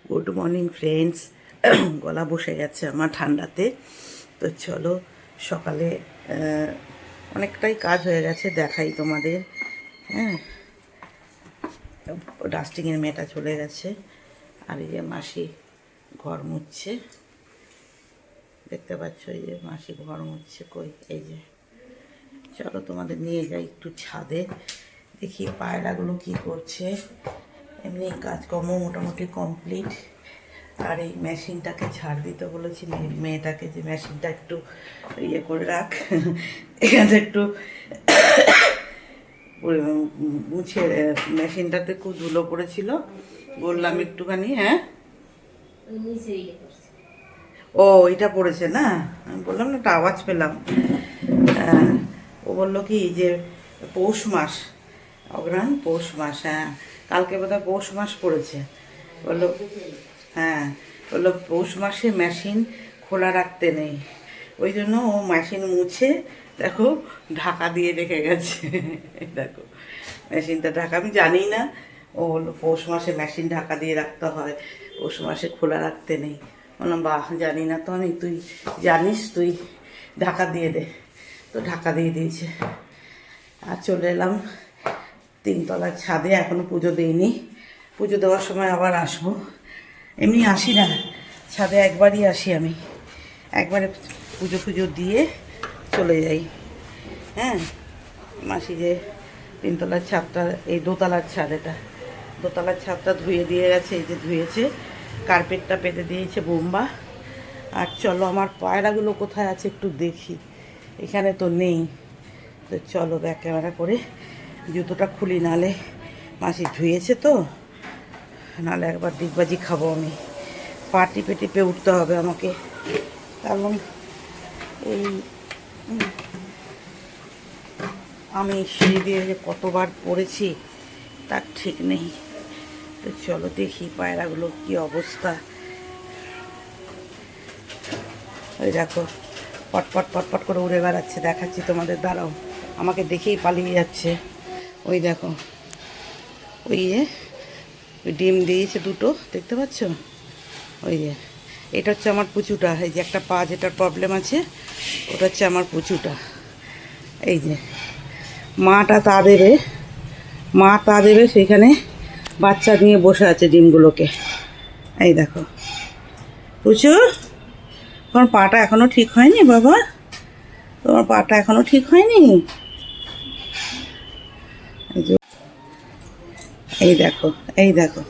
Good morning friends. গলা বসে গেছে আমার ঠান্ডাতে। তো চলো সকালে অনেকটাই কাজ হয়ে গেছে, দেখাই তোমাদের। হ্যাঁ, ডাস্টিংয়ের মেয়েটা চলে গেছে, আর এই যে মাসি ঘর মুছছে, দেখতে পাচ্ছ এই যে মাসি ঘর মুছছে। কই এই যে, চলো তোমাদের নিয়ে যাই একটু ছাদে, দেখি পায়রাগুলো কি করছে। এমনি কাজকর্ম মোটামুটি কমপ্লিট। আর এই মেশিনটাকে ছাড় দিতে বলেছি মেয়েটাকে, যে মেশিনটা একটু ইয়ে করে রাখ, এখানে একটু মুছে। মেশিনটাতে খুব ধুলো পড়েছিল, বললাম একটুখানি। হ্যাঁ, ও এটা পড়েছে না, আমি বললাম না, একটা আওয়াজ পেলাম। ও বললো কি যে পৌষ মাস, অগ্রহায়ণ পৌষ মাস। হ্যাঁ, কালকে বোধহয় পৌষ মাস পড়েছে। বললো হ্যাঁ, বললো পৌষ মাসে মেশিন খোলা রাখতে নেই, ওই জন্য ও মেশিন মুছে দেখো ঢাকা দিয়ে রেখে গেছে। দেখো মেশিনটা ঢাকা, আমি জানি না। ও বললো পৌষ মাসে মেশিন ঢাকা দিয়ে রাখতে হয়, পৌষ মাসে খোলা রাখতে নেই। বললাম বাহ, জানি না তো আমি, তুই জানিস, তুই ঢাকা দিয়ে দে। তো ঢাকা দিয়ে দিয়েছে। আর চলে এলাম তিনতলার ছাদে, এখনও পুজো দিইনি। পুজো দেওয়ার সময় আবার আসবো, এমনি আসি না ছাদে, একবারই আসি আমি, একবারে পুজো পুজো দিয়ে চলে যাই। হ্যাঁ, মাসি যে তিনতলার ছাদটা, এই দোতলার ছাদ, এটা দোতলার ছাদটা ধুয়ে দিয়ে গেছে, এই যে ধুয়েছে, কার্পেটটা পেতে দিয়েছে বোম্বা। আর চলো আমার পায়রাগুলো কোথায় আছে একটু দেখি, এখানে তো নেই। তো চলো ব্যাক ক্যামেরা করে জুতোটা খুলি, নালে মাসি ধুয়েছে তো, নালে একবার ডিগবাজি খাবো আমি। পা টিপে টিপে উঠতে হবে আমাকে, কারণ এই আমি সিঁড়ি দিয়ে যে কতবার পড়েছি তার ঠিক নেই। তো চলো দেখি পায়রাগুলো কি অবস্থা। ওই দেখো পটপট পটপট করে উড়ে বেড়াচ্ছে, দেখাচ্ছি তোমাদের, দাঁড়াও, আমাকে দেখেই পালিয়ে যাচ্ছে। ওই দেখো, ওই যে ডিম দিয়েছে দুটো, দেখতে পাচ্ছ? ওই যে এটা হচ্ছে আমার পুচুটা, এই যে একটা পা যেটার প্রবলেম আছে, ওটা হচ্ছে আমার পুচুটা। এই যে মাটা তা দেবে, মা তা দেবে, সেখানে বাচ্চা নিয়ে বসে আছে ডিমগুলোকে। এই দেখো পুচু, তোমার পাটা এখনও ঠিক হয়নি বাবা, তোমার পাটা এখনও ঠিক হয়নি। এই যে এই দেখো, এই দেখো,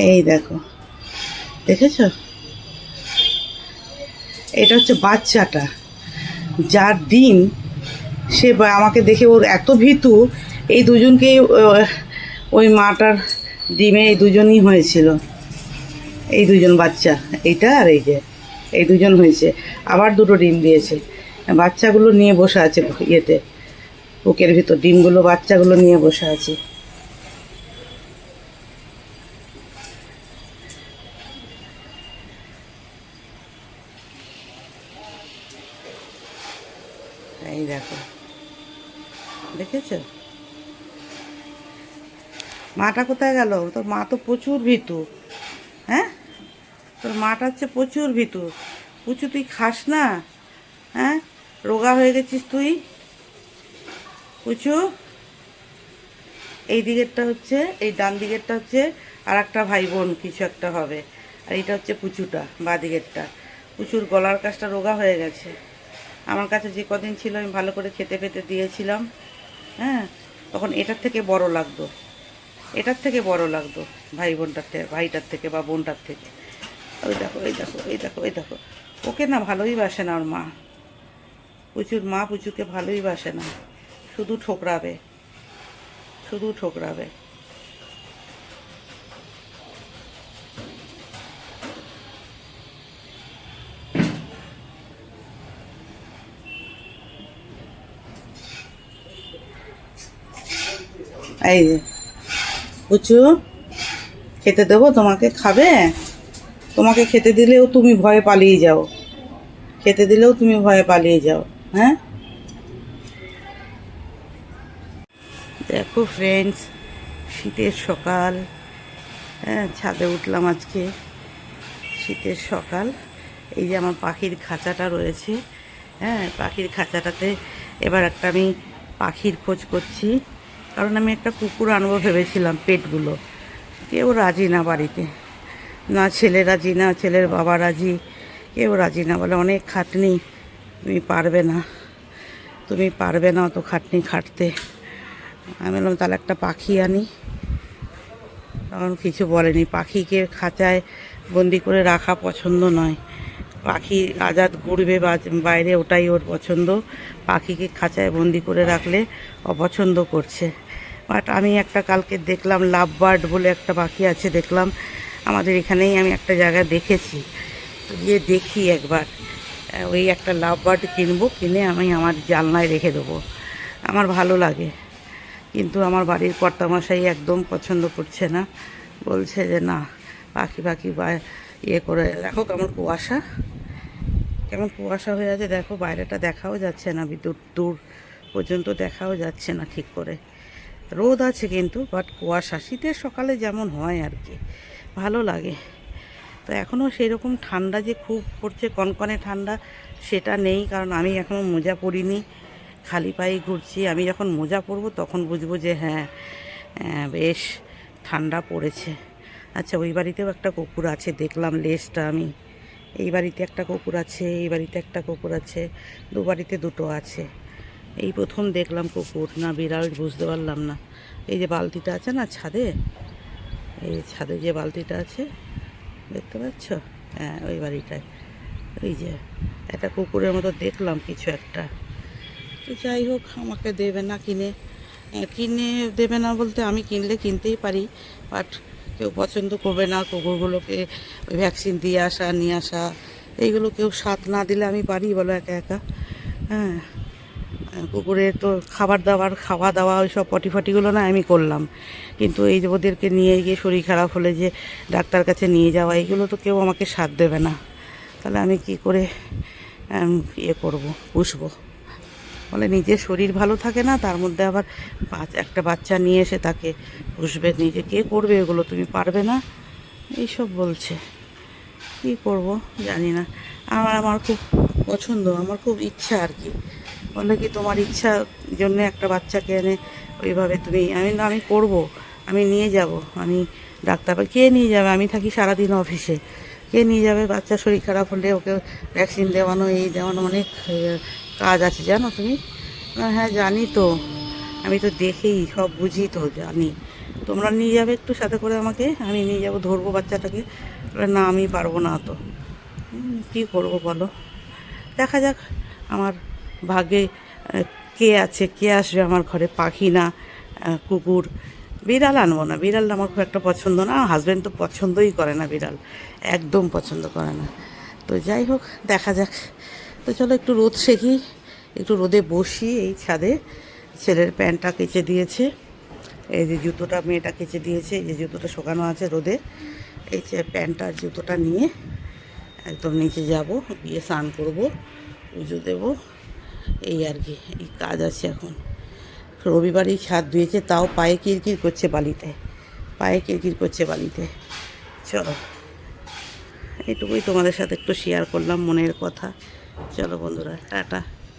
এই দেখো, দেখেছ? এটা হচ্ছে বাচ্চাটা, যার ডিম, সে আমাকে দেখে ওর এত ভীতু। এই দুজনকে ওই মাটার ডিমে এই দুজনই হয়েছিল, এই দুজন বাচ্চা, এইটা আর এই যে, এই দুজন হয়েছে, আবার দুটো ডিম দিয়েছে। বাচ্চাগুলো নিয়ে বসে আছে ইয়েতে, বুকের ভিতর ডিমগুলো, বাচ্চাগুলো নিয়ে বসে আছে। এই দেখো, দেখেছ? মাটা কোথায় গেল? তোর মা তো প্রচুর ভীতু। হ্যাঁ, তোর মাটা হচ্ছে প্রচুর ভীতু। পুচু তুই খাস না? হ্যাঁ, রোগা হয়ে গেছিস তুই পুচু। এই দিকেরটা হচ্ছে, এই ডান দিকেরটা হচ্ছে আর একটা ভাই বোন কিছু একটা হবে, আর এটা হচ্ছে পুচুটা, বাঁ দিকেরটা। পুচুর গলার কাছটা রোগা হয়ে গেছে। আমার কাছে যে কদিন ছিল আমি ভালো করে খেতে পেতে দিয়েছিলাম। হ্যাঁ, তখন এটার থেকে বড় লাগতো, এটার থেকে বড় লাগতো, ভাই বোনটার থেকে, ভাইটার থেকে বা বোনটার থেকে। ওই দেখো, এই দেখো, এই দেখো, এই দেখো, ওকে না ভালোই বাসে না ওর মা। পুচুর মা পুচুকে ভালোই বাসে না, শুধু ঠোকরাবে, শুধু ঠোকরাবে। এই যে পুচু, খেতে দেবো তোমাকে, খাবে? তোমাকে খেতে দিলেও তুমি ভয়ে পালিয়ে যাও, খেতে দিলেও তুমি ভয়ে পালিয়ে যাও। হ্যাঁ, দেখো ফ্রেন্ডস, শীতের সকাল, হ্যাঁ, ছাদে উঠলাম আজকে, শীতের সকাল। এই যে আমার পাখির খাঁচাটা রয়েছে, হ্যাঁ, পাখির খাঁচাটাতে এবার একটা আমি পাখির খোঁজ করছি, কারণ আমি একটা কুকুর আনবো ভেবেছিলাম। পেটগুলো কেউ রাজি না বাড়িতে, না ছেলে রাজি, না ছেলের বাবা রাজি, কেউ রাজি না, বলে অনেক খাটনি, তুমি পারবে না, তুমি পারবে না অত খাটনি খাটতে। আমি বললাম তাহলে একটা পাখি আনি, তখন কিছু বলেনি। পাখিকে খাঁচায় বন্দি করে রাখা পছন্দ নয়, পাখি আজাদ ঘুরবে বাইরে, ওটাই ওর পছন্দ। পাখিকে খাঁচায় বন্দি করে রাখলে অপছন্দ করছে। বাট আমি একটা কালকে দেখলাম, লাভ বার্ড বলে একটা পাখি আছে, দেখলাম আমাদের এখানেই, আমি একটা জায়গায় দেখেছি, গিয়ে দেখি একবার। ওই একটা লাভ বার্ড কিনবো, কিনে আমি আমার জানলায় রেখে দেবো, আমার ভালো লাগে। কিন্তু আমার বাড়ির কর্তামশাই একদম পছন্দ করছে না, বলছে যে না, পাখি পাখি বা ইয়ে করে। দেখো কেমন কুয়াশা, কেমন কুয়াশা হয়ে আছে, দেখো বাইরেটা দেখাও যাচ্ছে না, দূর দূর পর্যন্ত দেখাও যাচ্ছে না ঠিক করে। রোদ আছে কিন্তু, বাট কুয়াশা, শীতের সকালে যেমন হয় আর কি, ভালো লাগে। তো এখনও সেই রকম ঠান্ডা যে খুব পড়ছে, কনকনে ঠান্ডা সেটা নেই, কারণ আমি এখনও মোজা পরিনি, খালি পায়ে ঘুরছি। আমি যখন মোজা পরবো তখন বুঝবো যে হ্যাঁ, বেশ ঠান্ডা পড়েছে। আচ্ছা, ওই বাড়িতেও একটা কুকুর আছে, দেখলাম লেজটা আমি। এই বাড়িতে একটা কুকুর আছে, এই বাড়িতে একটা কুকুর আছে, দু বাড়িতে দুটো আছে। এই প্রথম দেখলাম কুকুর না বিড়াল, বুঝতে পারলাম না। এই যে বালতিটা আছে না ছাদে, এই ছাদে যে বালতিটা আছে দেখতে পাচ্ছ, হ্যাঁ ওই বাড়িটায় এই যে একটা কুকুরের মতো দেখলাম কিছু একটা। তো যাই হোক, আমাকে দেবে না কিনে, কিনে দেবে না বলতে আমি কিনলে কিনতেই পারি, বাট কেউ পছন্দ করবে না কুকুরগুলোকে, ওই ভ্যাকসিন দিয়ে আসা নিয়ে আসা, এইগুলো কেউ সাথ না দিলে আমি পারি বলো একা একা? হ্যাঁ, কুকুরের তো খাওয়া দাওয়া ওই সব পটি ফটিগুলো না আমি করলাম, কিন্তু এই যে ওদেরকে নিয়ে গিয়ে শরীর খারাপ হলে যে ডাক্তার কাছে নিয়ে যাওয়া, এইগুলো তো কেউ আমাকে সাথ দেবে না। তাহলে আমি কি করে ইয়ে করবো, পুষবো? বলে নিজের শরীর ভালো থাকে না, তার মধ্যে আবার একটা বাচ্চা নিয়ে এসে তাকে পুষবে, নিজে কে করবে এগুলো, তুমি পারবে না, এইসব বলছে। কী করব জানি না। আমার খুব পছন্দ, আমার খুব ইচ্ছা আর কি। বলে কি তোমার ইচ্ছার জন্য একটা বাচ্চাকে এনে ওইভাবে তুমি, আমি করব, আমি নিয়ে যাব, আমি ডাক্তার, কে নিয়ে যাবে? আমি থাকি সারাদিন অফিসে, কে নিয়ে যাবে? বাচ্চা শরীর খারাপ হলে ওকে ভ্যাকসিন দেওয়ানো, এই দেওয়ানো, অনেক কাজ আছে জানো তুমি। হ্যাঁ জানি তো, আমি তো দেখেই সব বুঝি তো, জানি। তোমরা নিয়ে যাবে একটু সাথে করে আমাকে, আমি নিয়ে যাব, ধরবো বাচ্চাটাকে। না আমি পারবো না তো, কী করবো বলো? দেখা যাক আমার ভাগ্যে কে আছে, কে আসবে আমার ঘরে, পাখি না কুকুর। বিড়াল আনবো না, বিড়াল আমার খুব একটা পছন্দ না, হাজব্যান্ড তো পছন্দই করে না বিড়াল, একদম পছন্দ করে না। তো যাই হোক, দেখা যাক। তো চলো একটু রোদ সেকি, একটু রোদে বসি এই ছাদে। ছেলের প্যান্টটা কেচে দিয়েছে, এই যে জুতোটা মেয়েটা কেচে দিয়েছে, এই যে জুতোটা শুকানো আছে রোদে, এই যে প্যান্টটা জুতোটা নিয়ে একদম নিচে যাব, গিয়ে স্নান করবো, পুজো দেবো, এই আর কি, এই কাজ আছে এখন। রবিবারই ছাদ ধুয়েছে, তাও পায়ে কিরকির করছে বালিতে, পায়ে কিরকির করছে বালিতে। চলো, এইটুকুই তোমাদের সাথে একটু শেয়ার করলাম মনের কথা। চলো বন্ধুরা, টাটা।